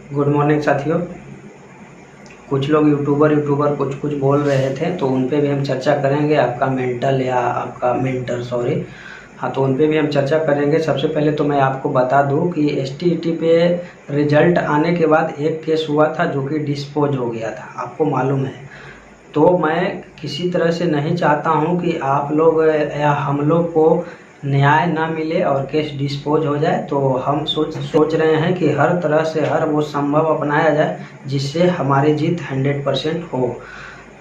Good morning साथियों। कुछ लोग यूट्यूबर कुछ कुछ बोल रहे थे तो उन पे भी हम चर्चा करेंगे। आपका मेंटल या आपका मेंटर सॉरी हाँ, तो उन पे भी हम चर्चा करेंगे। सबसे पहले तो मैं आपको बता दूं कि एसटीईटी पे रिजल्ट आने के बाद एक केस हुआ था जो कि डिस्पोज हो गया था, आपको मालूम है। तो मैं किसी तरह से नहीं चाहता हूं कि आप लोग या हम लोग को न्याय ना मिले और केस डिस्पोज हो जाए। तो हम सोच रहे हैं कि हर तरह से हर वो संभव अपनाया जाए जिससे हमारी जीत 100% हो।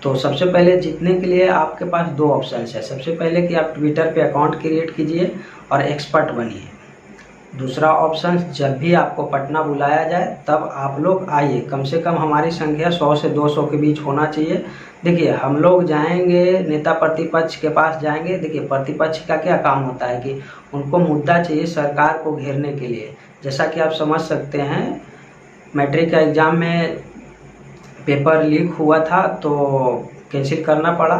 तो सबसे पहले जीतने के लिए आपके पास दो ऑप्शन है। सबसे पहले कि आप ट्विटर पे अकाउंट क्रिएट कीजिए और एक्सपर्ट बनिए। दूसरा ऑप्शन, जब भी आपको पटना बुलाया जाए तब आप लोग आइए। कम से कम हमारी संख्या 100 से 200 के बीच होना चाहिए। देखिए, हम लोग जाएंगे नेता प्रतिपक्ष के पास जाएंगे। देखिए, प्रतिपक्ष का क्या काम होता है कि उनको मुद्दा चाहिए सरकार को घेरने के लिए। जैसा कि आप समझ सकते हैं, मैट्रिक का एग्ज़ाम में पेपर लीक हुआ था तो कैंसिल करना पड़ा।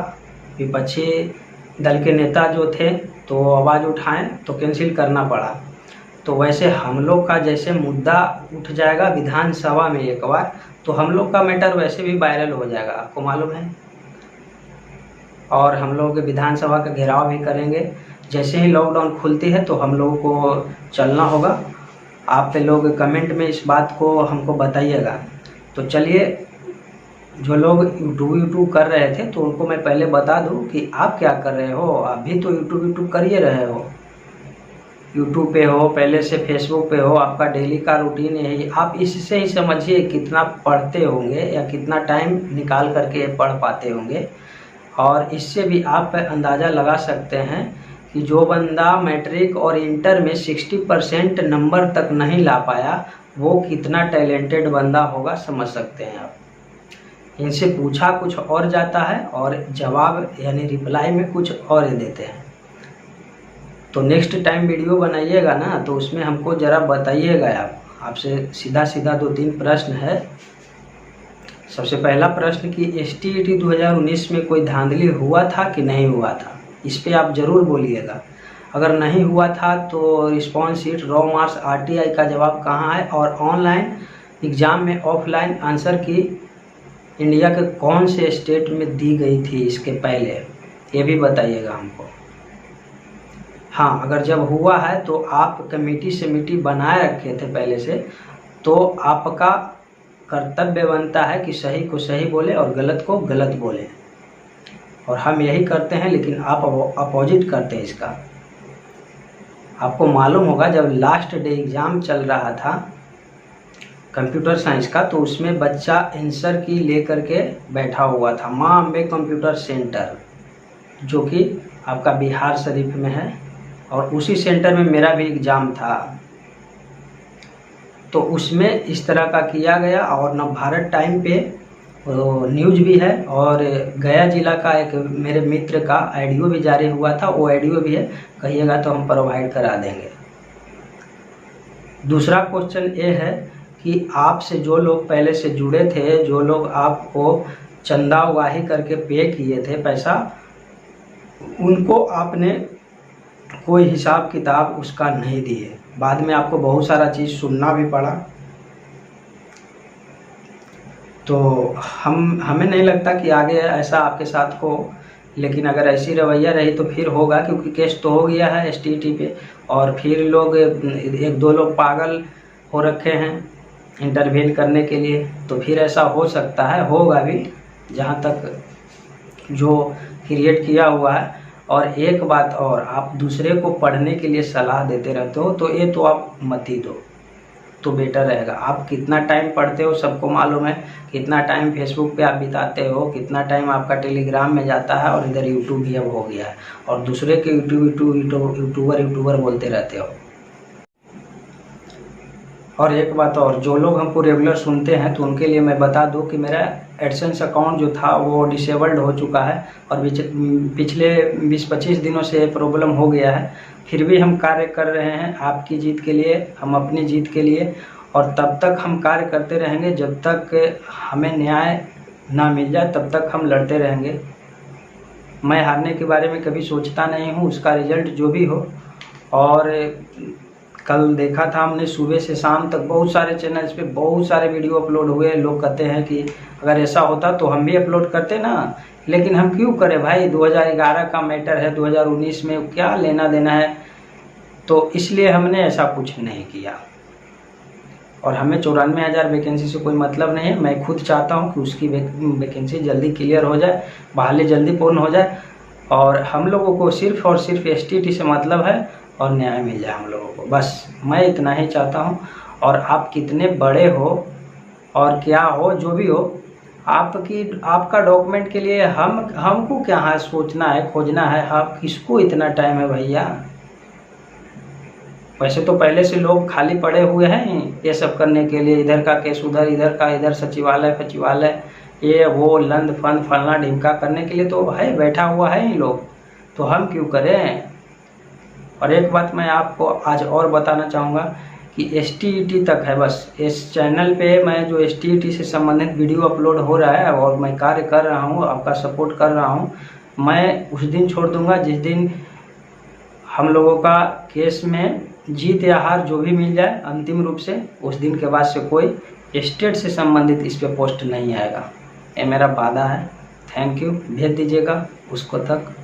विपक्षी दल के नेता जो थे तो आवाज़ उठाएं तो कैंसिल करना पड़ा। तो वैसे हम लोग का जैसे मुद्दा उठ जाएगा विधानसभा में एक बार, तो हम लोग का मैटर वैसे भी वायरल हो जाएगा, आपको मालूम है। और हम लोग विधानसभा का घेराव भी करेंगे। जैसे ही लॉकडाउन खुलती है तो हम लोगों को चलना होगा। आप लोग कमेंट में इस बात को हमको बताइएगा। तो चलिए, जो लोग यूट्यूब कर रहे थे तो उनको मैं पहले बता दूं कि आप क्या कर रहे हो। आप भी तो यूट्यूब कर ही रहे हो, यूट्यूब पे हो, पहले से फेसबुक पे हो, आपका डेली का रूटीन यही। आप इससे ही समझिए कितना पढ़ते होंगे या कितना टाइम निकाल करके पढ़ पाते होंगे। और इससे भी आप अंदाज़ा लगा सकते हैं कि जो बंदा मैट्रिक और इंटर में 60% नंबर तक नहीं ला पाया वो कितना टैलेंटेड बंदा होगा, समझ सकते हैं आप। इनसे पूछा कुछ और जाता है और जवाब यानी रिप्लाई में कुछ और देते हैं। तो नेक्स्ट टाइम वीडियो बनाइएगा ना तो उसमें हमको ज़रा बताइएगा। आपसे सीधा सीधा 2-3 प्रश्न है। सबसे पहला प्रश्न कि एसटीईटी 2019 में कोई धांधली हुआ था कि नहीं हुआ था, इस पे आप ज़रूर बोलिएगा। अगर नहीं हुआ था तो response sheet, raw marks, RTI का जवाब कहाँ है, और ऑनलाइन एग्ज़ाम में ऑफलाइन आंसर की इंडिया के कौन से स्टेट में दी गई थी इसके पहले, ये भी बताइएगा हमको। हाँ, अगर जब हुआ है तो आप कमेटी समिति बनाए रखे थे पहले से, तो आपका कर्तव्य बनता है कि सही को सही बोले और गलत को गलत बोले। और हम यही करते हैं, लेकिन आप अपोजिट करते हैं इसका। आपको मालूम होगा जब लास्ट डे एग्ज़ाम चल रहा था कंप्यूटर साइंस का, तो उसमें बच्चा आंसर की लेकर के बैठा हुआ था, माँ अम्बे कंप्यूटर सेंटर, जो कि आपका बिहार शरीफ में है। और उसी सेंटर में मेरा भी एग्ज़ाम था। तो उसमें इस तरह का किया गया। और नवभारत टाइम पे न्यूज़ भी है, और गया जिला का एक मेरे मित्र का ऑडियो भी जारी हुआ था, वो ऑडियो भी है, कहिएगा तो हम प्रोवाइड करा देंगे। दूसरा क्वेश्चन ये है कि आपसे जो लोग पहले से जुड़े थे, जो लोग आपको चंदा उगाही करके पे किए थे पैसा, उनको आपने कोई हिसाब किताब उसका नहीं दिए। बाद में आपको बहुत सारा चीज़ सुनना भी पड़ा। तो हमें नहीं लगता कि आगे ऐसा आपके साथ हो, लेकिन अगर ऐसी रवैया रही तो फिर होगा, क्योंकि केस तो हो गया है एसटीईटी पे। और फिर लोग 1-2 लोग पागल हो रखे हैं इंटरवेन करने के लिए, तो फिर ऐसा हो सकता है, होगा भी, जहाँ तक जो क्रिएट किया हुआ है। और एक बात और, आप दूसरे को पढ़ने के लिए सलाह देते रहते हो तो ये तो आप मत ही दो, तो बेटर रहेगा। आप कितना टाइम पढ़ते हो सबको मालूम है, कितना टाइम फेसबुक पे आप बिताते हो, कितना टाइम आपका टेलीग्राम में जाता है, और इधर यूट्यूब भी अब हो गया है, और दूसरे के यूट्यूबर बोलते रहते हो। और एक बात और, जो लोग हमको रेगुलर सुनते हैं तो उनके लिए मैं बता दूं कि मेरा एडसेंस अकाउंट जो था वो डिसेबल्ड हो चुका है, और पिछले 20-25 दिनों से प्रॉब्लम हो गया है। फिर भी हम कार्य कर रहे हैं आपकी जीत के लिए, हम अपनी जीत के लिए, और तब तक हम कार्य करते रहेंगे जब तक हमें न्याय ना मिल जाए, तब तक हम लड़ते रहेंगे। मैं हारने के बारे में कभी सोचता नहीं हूँ, उसका रिजल्ट जो भी हो। और कल देखा था हमने सुबह से शाम तक बहुत सारे चैनल्स पे बहुत सारे वीडियो अपलोड हुए। लोग कहते हैं कि अगर ऐसा होता तो हम भी अपलोड करते ना, लेकिन हम क्यों करें भाई, 2011 का मैटर है, 2019 में क्या लेना देना है। तो इसलिए हमने ऐसा कुछ नहीं किया। और हमें 94,000 वैकेंसी से कोई मतलब नहीं है। मैं खुद चाहता हूं कि उसकी वैकेंसी जल्दी क्लियर हो जाए, बहाली जल्दी पूर्ण हो जाए, और हम लोगों को सिर्फ और सिर्फ STT से मतलब है और न्याय मिल जाए हम लोगों को। बस मैं इतना ही चाहता हूं। और आप कितने बड़े हो और क्या हो, जो भी हो, आपका डॉक्यूमेंट के लिए हमको क्या है सोचना है, खोजना है। आप किसको इतना टाइम है भैया। वैसे तो पहले से लोग खाली पड़े हुए हैं ये सब करने के लिए, इधर का केस उधर, इधर का इधर, सचिवालय ये वो लंद फंद फलना ढिमका करने के लिए तो है बैठा हुआ है ये लोग। तो हम क्यों करें। और एक बात मैं आपको आज और बताना चाहूँगा कि STET तक है बस। इस चैनल पे मैं जो STET से संबंधित वीडियो अपलोड हो रहा है और मैं कार्य कर रहा हूँ, आपका सपोर्ट कर रहा हूँ, मैं उस दिन छोड़ दूँगा जिस दिन हम लोगों का केस में जीत या हार जो भी मिल जाए अंतिम रूप से, उस दिन के बाद से कोई स्टेट से संबंधित इस पे पोस्ट नहीं आएगा। ये मेरा वादा है। Thank you. भेज दीजिएगा उसको तक।